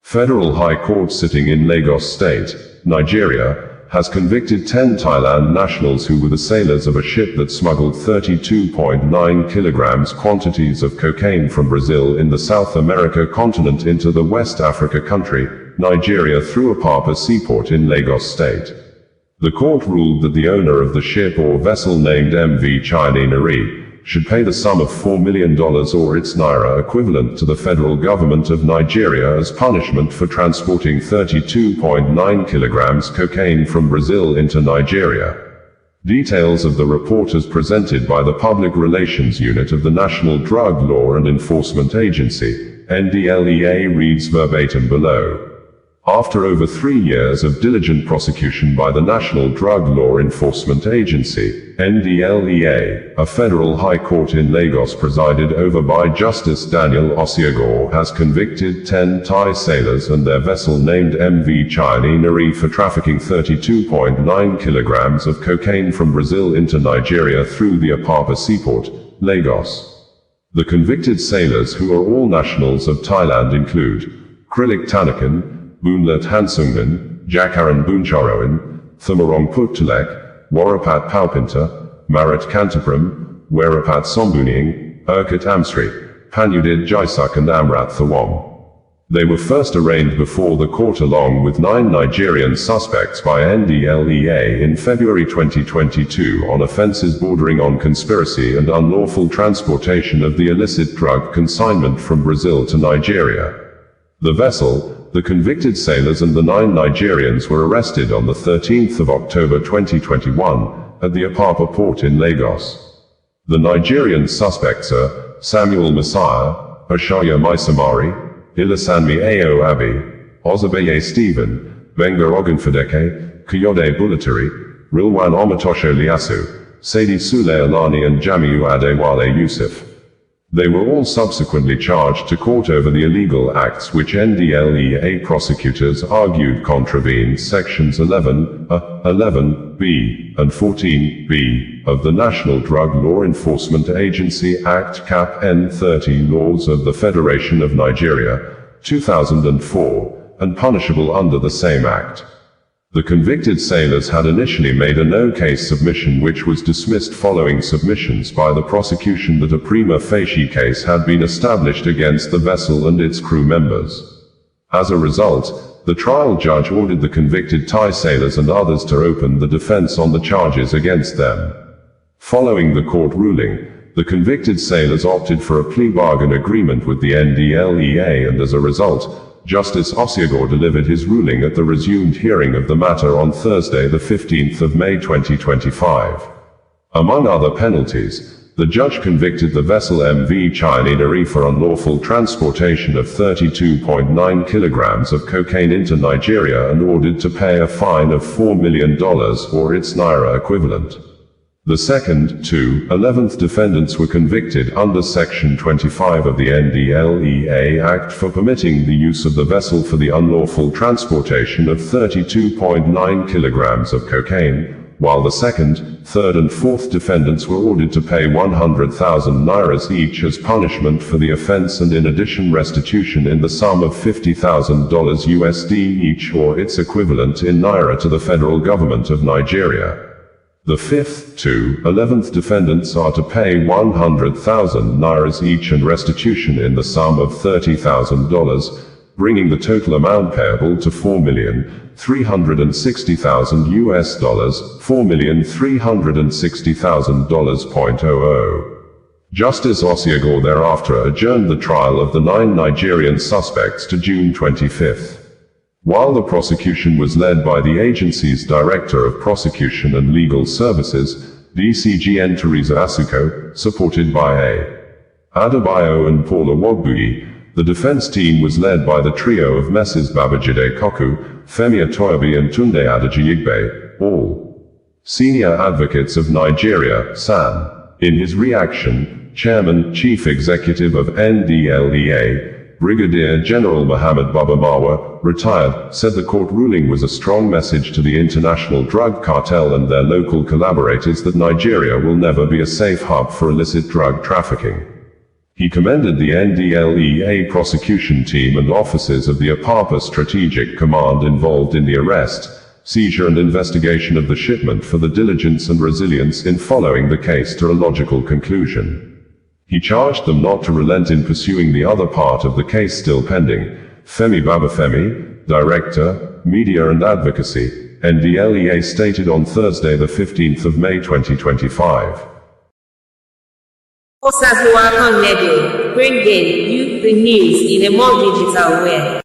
Federal High Court sitting in Lagos State, Nigeria, has convicted 10 Thailand nationals who were the sailors of a ship that smuggled 32.9 kilograms quantities of cocaine from Brazil in the South America continent into the West Africa country, Nigeria through Apapa seaport in Lagos State. The court ruled that the owner of the ship or vessel named MV Chianeri should pay the sum of $4 million or its naira equivalent to the federal government of Nigeria as punishment for transporting 32.9 kilograms cocaine from Brazil into Nigeria. Details of the report as presented by the Public Relations Unit of the National Drug Law and Enforcement Agency, NDLEA, reads verbatim below. After over 3 years of diligent prosecution by the National Drug Law Enforcement Agency, NDLEA, a federal high court in Lagos presided over by Justice Daniel Osiagor has convicted 10 Thai sailors and their vessel named MV Chianeri for trafficking 32.9 kilograms of cocaine from Brazil into Nigeria through the Apapa seaport, Lagos. The convicted sailors, who are all nationals of Thailand, include Krilik Tanakan, Boonlet Hansungnan, Jakaran Booncharoen, Thamarong Puttulek, Warapat Paupinta, Marat Kantapram, Warapat Sombuning, Urkut Amsri, Panyudid Jaisuk and Amrat Thawong. They were first arraigned before the court along with 9 Nigerian suspects by NDLEA in February 2022 on offenses bordering on conspiracy and unlawful transportation of the illicit drug consignment from Brazil to Nigeria. The vessel, the convicted sailors and the 9 Nigerians were arrested on the 13th of October 2021 at the Apapa port in Lagos. The Nigerian suspects are Samuel Messiah, Oshaya Maisamari, Ilasanmi Ao Abi, Ozabeye Stephen, Benga Ogunfadeke, Kayode Bulitari, Rilwan Omatosho Liasu, Sadi Sule Alani and Jamiu Adewale Yusuf. They were all subsequently charged to court over the illegal acts which NDLEA prosecutors argued contravened sections 11A, 11B, and 14B of the National Drug Law Enforcement Agency Act Cap N 30 laws of the Federation of Nigeria, 2004, and punishable under the same act. The convicted sailors had initially made a no-case submission which was dismissed following submissions by the prosecution that a prima facie case had been established against the vessel and its crew members. As a result, the trial judge ordered the convicted Thai sailors and others to open the defense on the charges against them. Following the court ruling, the convicted sailors opted for a plea bargain agreement with the NDLEA, and as a result, Justice Osiagor delivered his ruling at the resumed hearing of the matter on Thursday the 15th of May 2025. Among other penalties, the judge convicted the vessel MV Chianeri for unlawful transportation of 32.9 kilograms of cocaine into Nigeria and ordered to pay a fine of $4 million or its naira equivalent. The second, 11th defendants were convicted under Section 25 of the NDLEA Act for permitting the use of the vessel for the unlawful transportation of 32.9 kilograms of cocaine, while the second, third and fourth defendants were ordered to pay 100,000 nairas each as punishment for the offense and in addition restitution in the sum of $50,000 USD each or its equivalent in naira to the federal government of Nigeria. The fifth, 11th defendants are to pay 100,000 nairas each and restitution in the sum of $30,000, bringing the total amount payable to $4,360,000 US, $4,360,000.00. Justice Osiagor thereafter adjourned the trial of the 9 Nigerian suspects to June 25. While the prosecution was led by the agency's Director of Prosecution and Legal Services, DCGN Teresa Asuko, supported by A. Adebayo and Paula Wogbuyi, the defense team was led by the trio of Messrs. Babajide Koku, Femi Atoyabi and Tunde Adejiyigbe, all senior advocates of Nigeria, SAN. In his reaction, Chairman, Chief Executive of NDLEA, Brigadier General Mohammed Baba Marwa, retired, said the court ruling was a strong message to the international drug cartel and their local collaborators that Nigeria will never be a safe hub for illicit drug trafficking. He commended the NDLEA prosecution team and officers of the Apapa Strategic Command involved in the arrest, seizure and investigation of the shipment for the diligence and resilience in following the case to a logical conclusion. He charged them not to relent in pursuing the other part of the case still pending. Femi Babafemi, Director, Media and Advocacy, NDLEA stated on Thursday the 15th of May 2025. Osazuwa Convict, bringing you the news in a more digital way.